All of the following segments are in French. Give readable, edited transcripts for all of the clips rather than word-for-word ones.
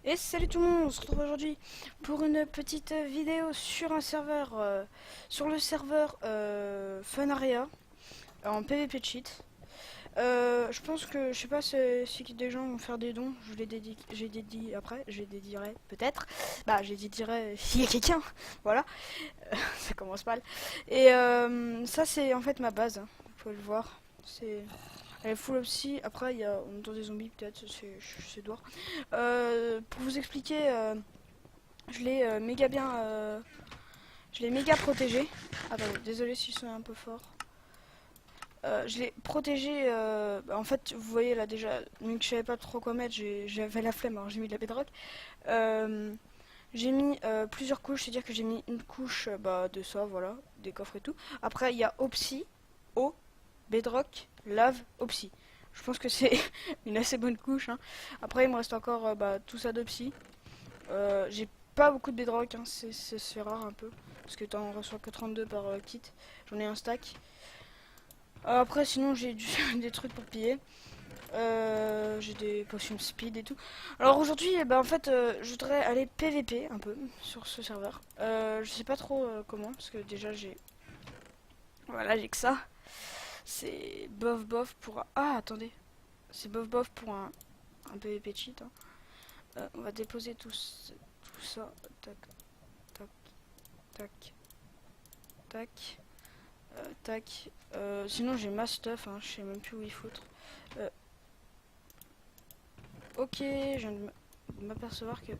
Et salut tout le monde, on se retrouve aujourd'hui pour une petite vidéo sur un serveur, sur le serveur Funaria, en PvP cheat. Je pense que, je sais pas si des gens vont faire des dons, j'ai dédié après, j'ai dédierai peut-être, bah j'ai dédierai s'il y a quelqu'un, voilà, ça commence mal. Et ça c'est en fait ma base, hein, vous pouvez le voir, elle est full opsi, après il y a, on entend des zombies peut-être, c'est dehors. Pour vous expliquer, je l'ai méga bien, je l'ai méga protégé. Attendez, désolé si c'est un peu fort. Je l'ai protégé, en fait, vous voyez là déjà, vu que je savais pas trop quoi mettre, j'avais la flemme, alors j'ai mis de la bedrock. Euh, j'ai mis plusieurs couches, c'est-à-dire que j'ai mis une couche de ça, voilà, des coffres et tout. Après, il y a Opsy, eau, bedrock, lave, Opsy. Je pense que c'est une assez bonne couche, hein. Après, il me reste encore tout ça d'Opsy. J'ai pas beaucoup de bedrock, hein, c'est rare un peu. Parce que t'en reçois que 32 par kit. J'en ai un stack. Après, sinon, j'ai des trucs pour piller. J'ai des potions speed et tout. Alors aujourd'hui, en fait, je voudrais aller PVP un peu sur ce serveur. Je sais pas trop comment, parce que déjà j'ai. Voilà, j'ai que ça. C'est bof bof pour. Ah, attendez. C'est bof bof pour un PVP cheat, hein. On va déposer tout ça. Tac, tac, tac, tac. Tac. Sinon j'ai ma stuff, hein, je sais même plus où il foutre. Euh, ok, je viens de m'apercevoir que...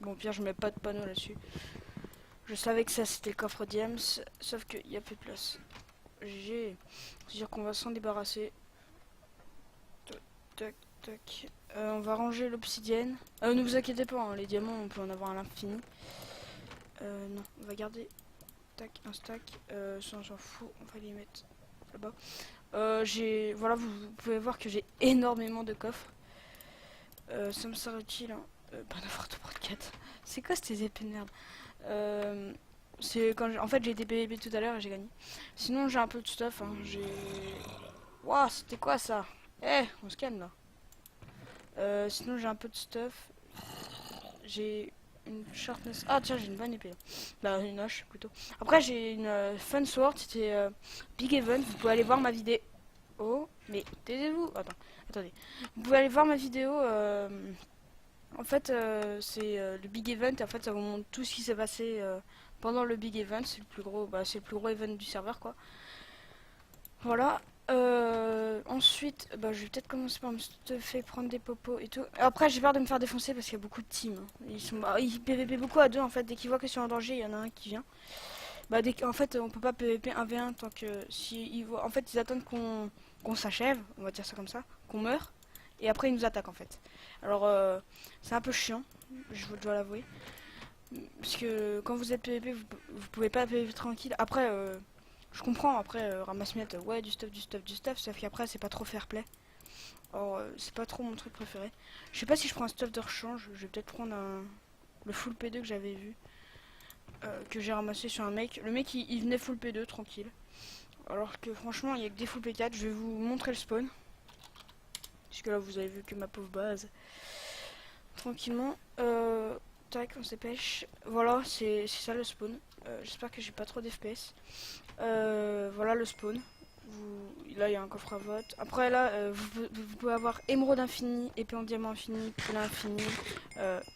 Bon, pire, je mets pas de panneau là-dessus. Je savais que ça c'était le coffre Diams, sauf qu'il y a plus de place. GG. C'est-à-dire qu'on va s'en débarrasser. Tac, tac, tac. On va ranger l'obsidienne. Ne vous inquiétez pas, hein, les diamants on peut en avoir à l'infini. Non, on va garder. Tac, un stack. Ça on s'en fout, on va les mettre là-bas. Voilà, vous pouvez voir que j'ai énormément de coffres. Ça me sert utile, hein. Pas n'importe quoi de 4. C'est quoi ces épées de merde? C'est quand en fait j'ai été PvP tout à l'heure et j'ai gagné. Sinon j'ai un peu de stuff, hein. Waouh, c'était quoi ça? On se calme là. Sinon j'ai un peu de stuff. J'ai une sharpness. Ah tiens, j'ai une bonne épée. Bah une hache plutôt. Après j'ai une fun sword, c'était Big Event. Vous pouvez aller voir ma vidéo. Oh, mais taisez-vous. Attendez. Vous pouvez aller voir ma vidéo. En fait, c'est le Big Event. En fait, ça vous montre tout ce qui s'est passé pendant le Big Event. C'est le plus gros, c'est le plus gros event du serveur, quoi. Voilà. Ensuite, je vais peut-être commencer par me stuffer, prendre des popos et tout. Après, j'ai peur de me faire défoncer parce qu'il y a beaucoup de teams, hein. Ils PVP beaucoup à deux en fait. Dès qu'ils voient qu'ils sont en danger, il y en a un qui vient. En fait, on peut pas PVP 1v1 tant que si ils voient. En fait, ils attendent qu'on s'achève, on va dire ça comme ça, qu'on meurt, et après ils nous attaquent en fait. Alors, c'est un peu chiant, je dois l'avouer, parce que quand vous êtes PVP, vous pouvez pas PVP tranquille. Après, je comprends. Après, ramasse-miettes, ouais, du stuff, du stuff, du stuff. Sauf qu'après, c'est pas trop fair play. Or, c'est pas trop mon truc préféré. Je sais pas si je prends un stuff de rechange. Je vais peut-être prendre le full P2 que j'avais vu, que j'ai ramassé sur un mec. Le mec, il venait full P2 tranquille. Alors que franchement, il y a que des full P4. Je vais vous montrer le spawn. Puisque là, vous avez vu que ma pauvre base. Tranquillement. Tac, on se dépêche. Voilà, c'est ça le spawn. J'espère que j'ai pas trop d'FPS. Voilà le spawn. Là, il y a un coffre à vote. Après, là, vous pouvez avoir émeraude infini, épée en diamant infini, pile infini.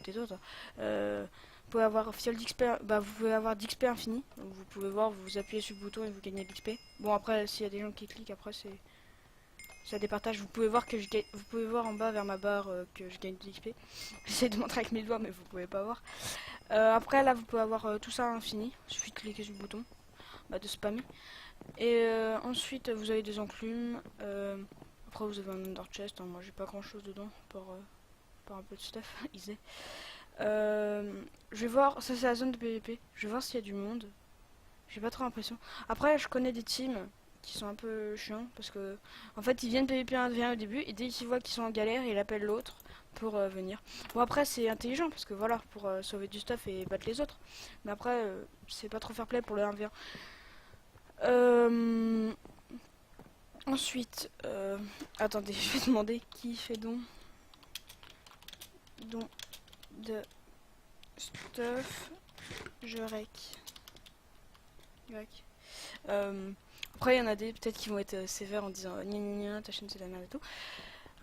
T'es toi, toi. Vous pouvez avoir fiole d'XP. Vous pouvez avoir d'XP infini. Donc, vous pouvez voir, vous appuyez sur le bouton et vous gagnez de l'XP. Bon, après, s'il y a des gens qui cliquent, après, ça départage. Vous pouvez voir vous pouvez voir en bas vers ma barre que je gagne de l'XP. J'essaie de montrer avec mes doigts, mais vous pouvez pas voir. Après, là, vous pouvez avoir tout ça à infini. Il suffit de cliquer sur le bouton, de spammer. Et ensuite, vous avez des enclumes. Après, vous avez un under chest, hein. Moi, j'ai pas grand chose dedans, par un peu de stuff. Easy. Je vais voir, ça c'est la zone de PVP. Je vais voir s'il y a du monde. J'ai pas trop l'impression. Après, je connais des teams qui sont un peu chiants parce que, en fait, ils viennent PVP 1v1 au début et dès qu'ils voient qu'ils sont en galère, ils appellent l'autre pour venir. Bon, après, c'est intelligent parce que voilà, pour sauver du stuff et battre les autres. Mais après, c'est pas trop fair play pour le 1v1. Euh, Ensuite, attendez, je vais demander qui fait don. don de stuff, je rec. Après, il y en a des peut-être qui vont être sévères en disant gna gna gna, ta chaîne c'est de la merde et tout.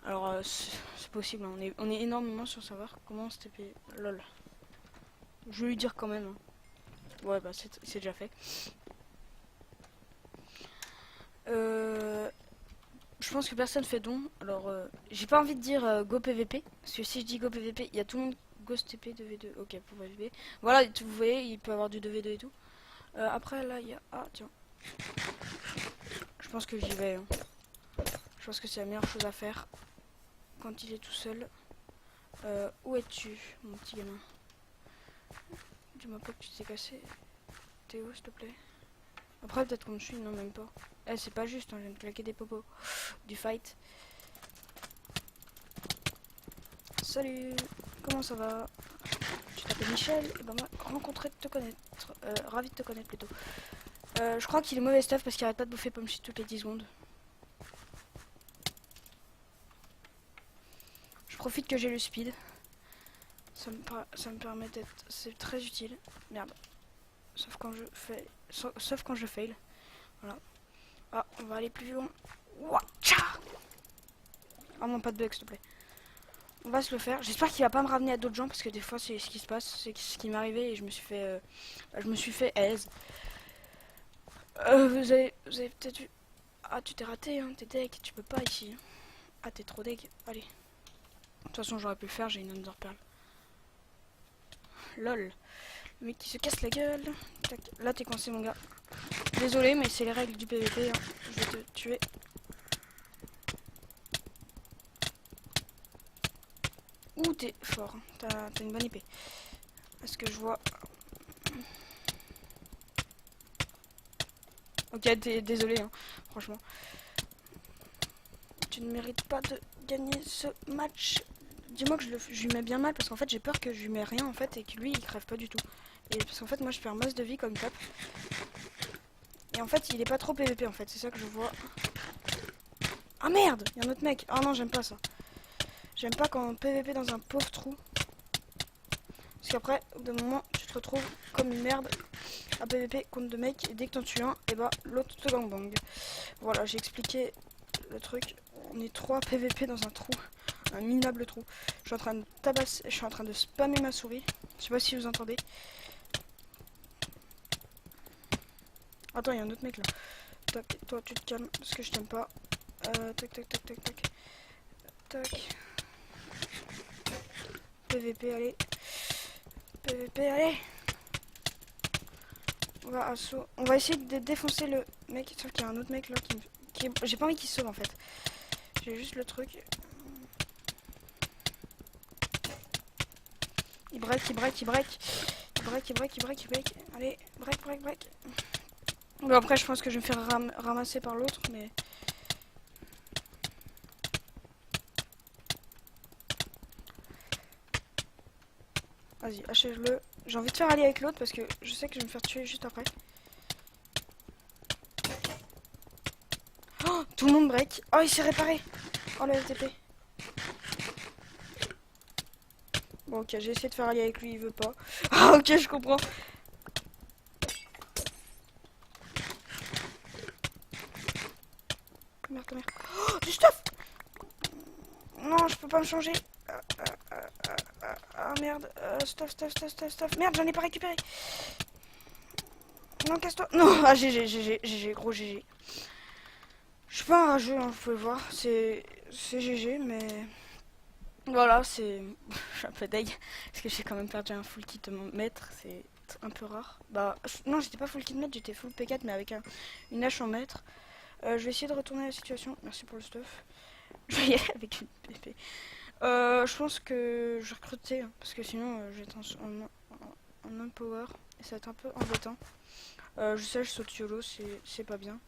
Alors, c'est possible, hein. On est énormément sur savoir comment se TP. Lol. Je vais lui dire quand même. Hein. Ouais, bah c'est déjà fait. Je pense que personne fait don. Alors, j'ai pas envie de dire go PVP. Parce que si je dis go PVP, il y a tout le monde Ghost TP 2v2. Ok, pour PVP. Voilà, vous voyez, il peut avoir du 2v2 et tout. Après, là, il y a. Ah, tiens. Je pense que j'y vais. Hein. Je pense que c'est la meilleure chose à faire quand il est tout seul. Où es-tu, mon petit gamin? Dis-moi pas que tu t'es cassé. Théo, s'il te plaît. Après, peut-être qu'on me suit. Non, même pas. Eh, c'est pas juste, hein, je viens de claquer des popos. Du fight. Salut, comment ça va? Tu t'appelles Michel? Et ben moi, rencontré de te connaître. Ravi de te connaître plutôt. Je crois qu'il est mauvais stuff parce qu'il arrête pas de bouffer pomme shit toutes les 10 secondes. Je profite que j'ai le speed. Ça me permet d'être... C'est très utile. Merde. Sauf quand je fais... Sauf quand je fail. Voilà. Ah, on va aller plus loin. Watcha! Ah non, pas de bug, s'il te plaît. On va se le faire. J'espère qu'il va pas me ramener à d'autres gens parce que des fois c'est ce qui se passe, c'est ce qui m'est arrivé et je me suis fait aise. Vous avez peut-être vu. Ah, tu t'es raté, hein, t'es deg, tu peux pas ici. Ah, t'es trop deg. Allez. De toute façon, j'aurais pu le faire, j'ai une Underpearl. Lol. Le mec qui se casse la gueule. Tac. Là, t'es coincé, mon gars. Désolé, mais c'est les règles du PVP. Hein. Je vais te tuer. Ouh, t'es fort. T'as une bonne épée. Est-ce que je vois... Ok, désolé, hein, franchement. Tu ne mérites pas de gagner ce match. Dis-moi que je lui mets bien mal parce qu'en fait j'ai peur que je lui mets rien en fait et que lui il crève pas du tout. Et parce qu'en fait moi je fais un masse de vie comme top. Et en fait il est pas trop PVP en fait, c'est ça que je vois. Ah merde, il y a un autre mec. Ah non, j'aime pas ça. J'aime pas quand on PVP dans un pauvre trou. Parce qu'après, au bout d'un moment, tu te retrouves comme une merde à PVP contre deux mecs et dès que t'en tues un, et bah l'autre te gangbang. Voilà, j'ai expliqué le truc. On est 3 PVP dans un trou, un minable trou. Je suis en train de tabasser, je suis en train de spammer ma souris. Je sais pas si vous entendez. Attends, il y a un autre mec là. Tac, toi tu te calmes parce que je t'aime pas. Tac, tac, tac, tac, tac. Tac. PVP, allez. PVP, allez. On va essayer de défoncer le mec. Sauf qu'il y a un autre mec là qui j'ai pas envie qu'il se sauve en fait. J'ai juste le truc. Il break, il break, il break. Il break, il break, il break, il break. Allez, break, break, break. Bon, après, je pense que je vais me faire ramasser par l'autre, mais... Vas-y, achève-le. J'ai envie de faire aller avec l'autre parce que je sais que je vais me faire tuer juste après. Oh, tout le monde break. Oh, il s'est réparé. Oh, le LTP. Bon, ok, j'ai essayé de faire aller avec lui, il veut pas. Ah, ok, je comprends. Merde, merde. Oh, du stuff. Non, je peux pas me changer. Ah merde, stuff, stuff, stuff, stuff, stuff. Merde, j'en ai pas récupéré. Non, casse-toi. Non, ah GG, GG, GG, gros GG. Je suis pas un rageux, hein, vous pouvez voir. C'est GG, mais... Voilà, c'est... Je suis un peu deg. Parce que j'ai quand même perdu un full kit de mon maître. C'est un peu rare. Bah, non, j'étais pas full kit maître, j'étais full P4, mais avec une hache en maître. Je vais essayer de retourner la situation. Merci pour le stuff. Je vais y aller avec une PP. Je pense que je vais recruter, hein, parce que sinon je vais être en unpower et ça va être un peu embêtant. Je sais, je saute YOLO, c'est pas bien.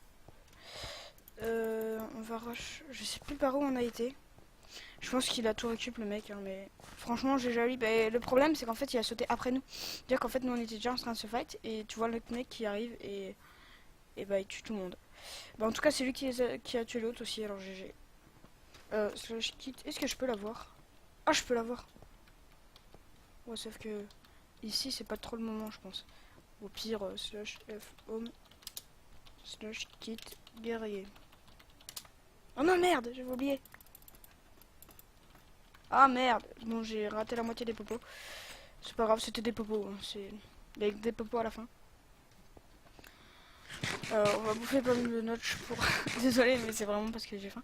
On va rush. Je sais plus par où on a été. Je pense qu'il a tout récup le mec, hein, mais franchement j'ai joli. Bah, le problème c'est qu'en fait il a sauté après nous. C'est-à-dire qu'en fait nous on était déjà en train de se fight et tu vois le mec qui arrive et bah il tue tout le monde. Bah, en tout cas c'est lui qui a tué l'autre aussi, alors GG. Est-ce que je peux l'avoir? Ah, je peux l'avoir. Ouais, sauf que ici c'est pas trop le moment, je pense. Au pire, slash F home slash kit guerrier. Oh non, merde, j'avais oublié. Ah merde, bon, j'ai raté la moitié des popos. C'est pas grave, c'était des popos, hein. C'est avec des popos à la fin. On va bouffer pas mal de notch pour. Désolé, mais c'est vraiment parce que j'ai faim.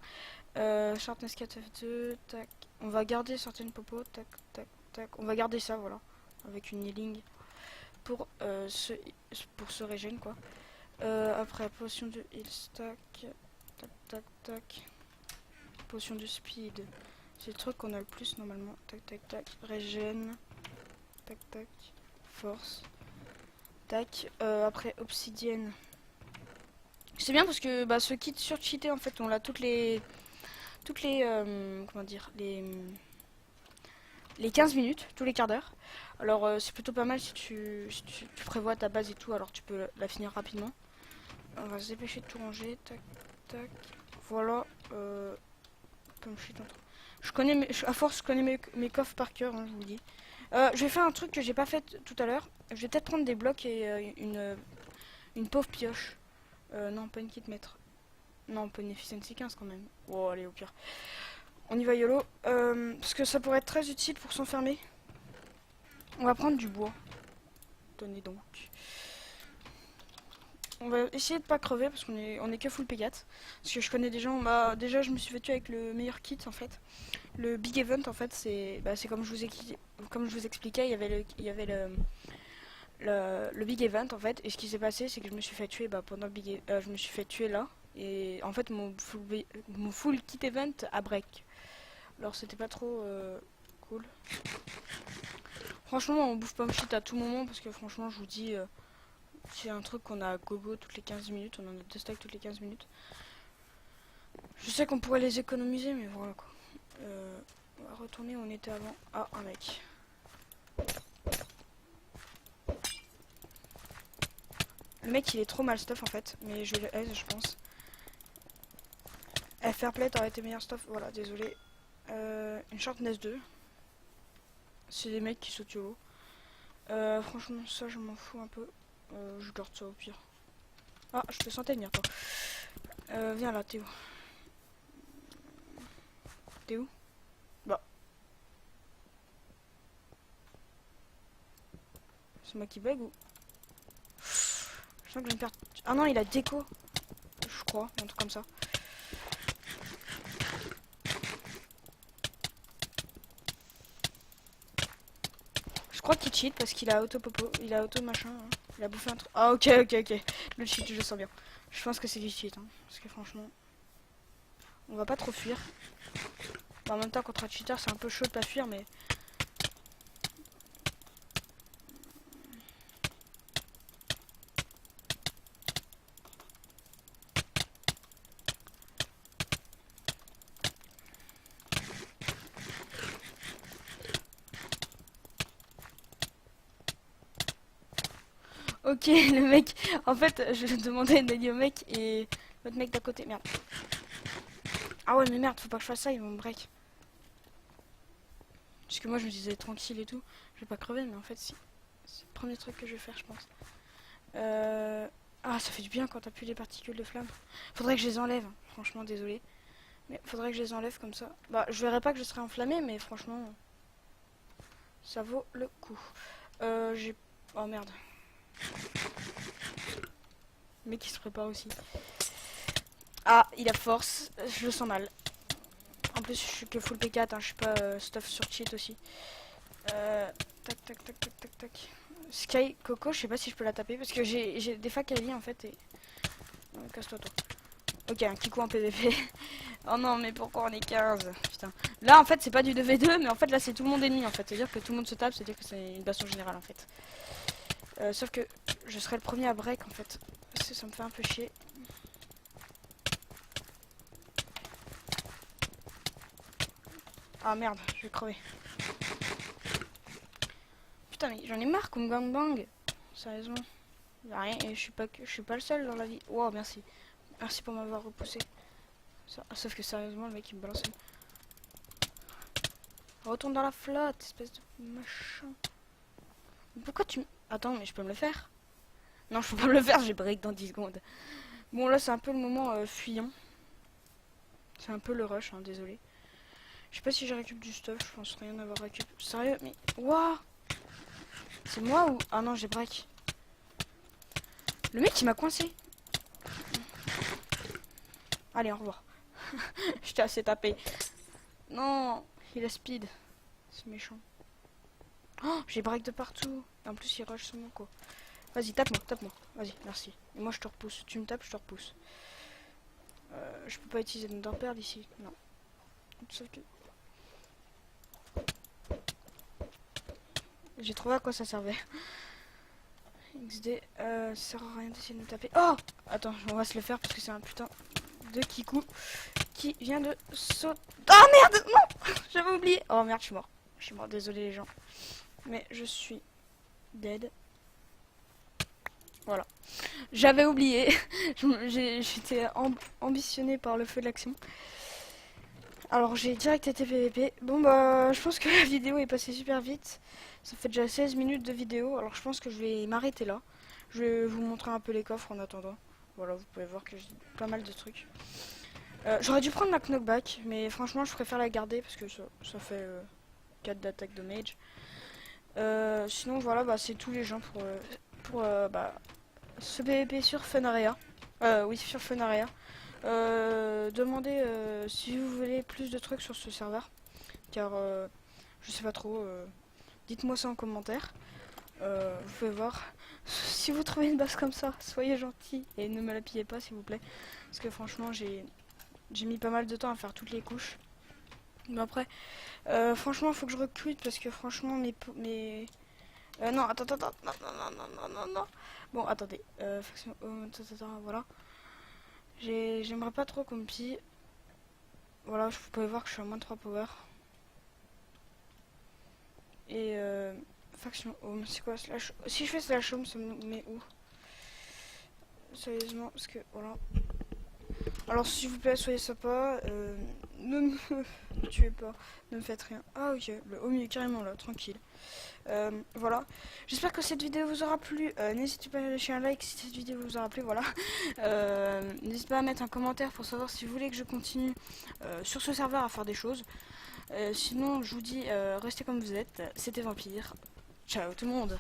Sharpness 4 F2, tac. On va garder certaines popos, tac, tac, tac. On va garder ça, voilà, avec une healing pour se régène quoi. Après, potion de heal stack, tac, tac, tac. Potion de speed, c'est le truc qu'on a le plus normalement. Tac, tac, tac. Régène, tac, tac. Force, tac. Après, obsidienne. C'est bien parce que bah, ce kit sur-cheaté en fait, on l'a toutes les comment dire, les 15 minutes, tous les quarts d'heure. Alors c'est plutôt pas mal si tu prévois ta base et tout, alors tu peux la finir rapidement. On va se dépêcher de tout ranger, tac, tac. Voilà, comme je connais à force je connais mes coffres par cœur, hein, je vous le dis. Je vais faire un truc que j'ai pas fait tout à l'heure. Je vais peut-être prendre des blocs et une pauvre pioche. Non, pas une kit maître. Non, pas une efficiency 15 quand même. Oh, allez, au pire. On y va YOLO. Parce que ça pourrait être très utile pour s'enfermer. On va prendre du bois. Tenez donc. On va essayer de pas crever parce on est que full P4. Parce que je connais des gens. Bah, déjà, je me suis fait tuer avec le meilleur kit en fait. Le Big Event en fait, c'est comme je vous expliquais, il y avait le Big Event en fait. Et ce qui s'est passé, c'est que je me suis fait tuer pendant le je me suis fait tuer là. Et en fait, mon full kit event a break. Alors, c'était pas trop cool. Franchement, on bouffe pas shit à tout moment parce que franchement, je vous dis, c'est un truc qu'on a à gogo toutes les 15 minutes. On en a 2 stacks toutes les 15 minutes. Je sais qu'on pourrait les économiser, mais voilà quoi. On va retourner où on était avant. Ah, un mec. Le mec, il est trop mal stuff en fait, mais je le aise, je pense. Fairplay aurait été meilleur stuff. Voilà, désolé. Une sharpness 2. C'est des mecs qui sautent YOLO. Franchement, ça, je m'en fous un peu. Je garde ça au pire. Ah, je te sentais venir, toi. Viens là, t'es où? T'es où? Bah. C'est moi qui bug ou? Je sens que je vais me perdre. Ah non, il a déco. Je crois, un truc comme ça. Je crois qu'il cheat parce qu'il a auto popo. Il a auto machin. Hein. Il a bouffé un truc. Ah, ok, ok, ok. Le cheat, je le sens bien. Je pense que c'est du cheat. Hein, parce que franchement. On va pas trop fuir. En même temps, contre un cheater, c'est un peu chaud de pas fuir, mais. Ok, le mec. En fait, je demandais une aide au mec et l'autre mec d'à côté. Merde. Ah ouais, mais merde, faut pas que je fasse ça, ils vont me break. Parce que moi, je me disais tranquille et tout. Je vais pas crever, mais en fait, si. C'est le premier truc que je vais faire, je pense. Ah, ça fait du bien quand t'as plus les particules de flamme. Faudrait que je les enlève. Franchement, désolé. Mais faudrait que je les enlève comme ça. Bah, je verrai pas que je serai enflammé, mais franchement, ça vaut le coup. J'ai. Oh merde. Le mec, il se prépare aussi. Ah, il a force. Je le sens mal. En plus, je suis que full P4, hein, je suis pas stuff sur cheat aussi. Tac, tac, tac, tac, tac, tac. Sky Coco, je sais pas si je peux la taper parce que j'ai des facs à vie en fait et. Casse-toi, toi. Ok, un Kikou en PVP. Oh non, mais pourquoi on est 15? Putain. Là, en fait, c'est pas du 2v2, mais en fait, là, c'est tout le monde ennemi en fait. C'est-à-dire que tout le monde se tape, c'est-à-dire que c'est une baston générale en fait. Sauf que je serai le premier à break en fait. Ça me fait un peu chier. Ah merde, je vais crever. Putain, mais j'en ai marre qu'on me gangbang. Sérieusement. Y'a rien et je suis pas le seul dans la vie. Wow, merci. Merci pour m'avoir repoussé. Sauf que sérieusement, le mec il me balance. Retourne dans la flotte, espèce de machin. Pourquoi tu... Attends, mais je peux me le faire? Non, je peux pas me le faire, j'ai break dans 10 secondes. Bon, là, c'est un peu le moment fuyant. C'est un peu le rush, hein, désolé. Je sais pas si j'ai récup du stuff, je pense rien avoir récup. Sérieux, mais... Waouh! C'est moi ou... Ah non, j'ai break. Le mec, il m'a coincé. Allez, au revoir. Je t'ai assez tapé. Non, il a speed. C'est méchant. Oh, j'ai break de partout. Et en plus, il rush sur mon co. Vas-y, tape-moi, tape-moi. Vas-y, merci. Et moi, je te repousse. Tu me tapes, je te repousse. Je peux pas utiliser de perle ici. Non. Sauf que... J'ai trouvé à quoi ça servait. XD, ça sert à rien d'essayer de me taper. Oh! Attends, on va se le faire parce que c'est un putain de Kikou qui vient de sauter. Oh merde! Non! J'avais oublié. Oh merde, je suis mort. Je suis mort, désolé les gens. Mais je suis dead. Voilà. J'avais oublié. J'étais ambitionné par le feu de l'action. Alors j'ai direct été PVP. Bon bah je pense que la vidéo est passée super vite. Ça fait déjà 16 minutes de vidéo. Alors je pense que je vais m'arrêter là. Je vais vous montrer un peu les coffres en attendant. Voilà, vous pouvez voir que j'ai pas mal de trucs. J'aurais dû prendre la knockback, mais franchement je préfère la garder parce que ça fait 4 d'attaque de mage. Sinon voilà, bah, c'est tous les gens pour bah, ce PVP sur Funaria. Oui, sur Funaria. Demandez si vous voulez plus de trucs sur ce serveur, car je sais pas trop. Dites-moi ça en commentaire. Vous pouvez voir. Si vous trouvez une base comme ça, soyez gentil et ne me la pillez pas s'il vous plaît, parce que franchement j'ai mis pas mal de temps à faire toutes les couches. Mais après, franchement, il faut que je recrute parce que franchement non, attends, non, non, non, non, non, non, non. Bon, attendez. Faction, voilà. J'aimerais pas trop qu'on me pille. Voilà, vous pouvez voir que je suis à moins de 3 power. Et faction home, c'est quoi slash... Si je fais slash home, ça me met où? Sérieusement, parce que voilà. Alors s'il vous plaît, soyez sympa. Ne me tuez pas, ne me faites rien. Ah ok, le home est carrément là, tranquille. Voilà. J'espère que cette vidéo vous aura plu. N'hésitez pas à lâcher un like si cette vidéo vous aura plu. Voilà. N'hésitez pas à mettre un commentaire pour savoir si vous voulez que je continue sur ce serveur à faire des choses. Sinon, je vous dis, restez comme vous êtes. C'était Vampire. Ciao tout le monde.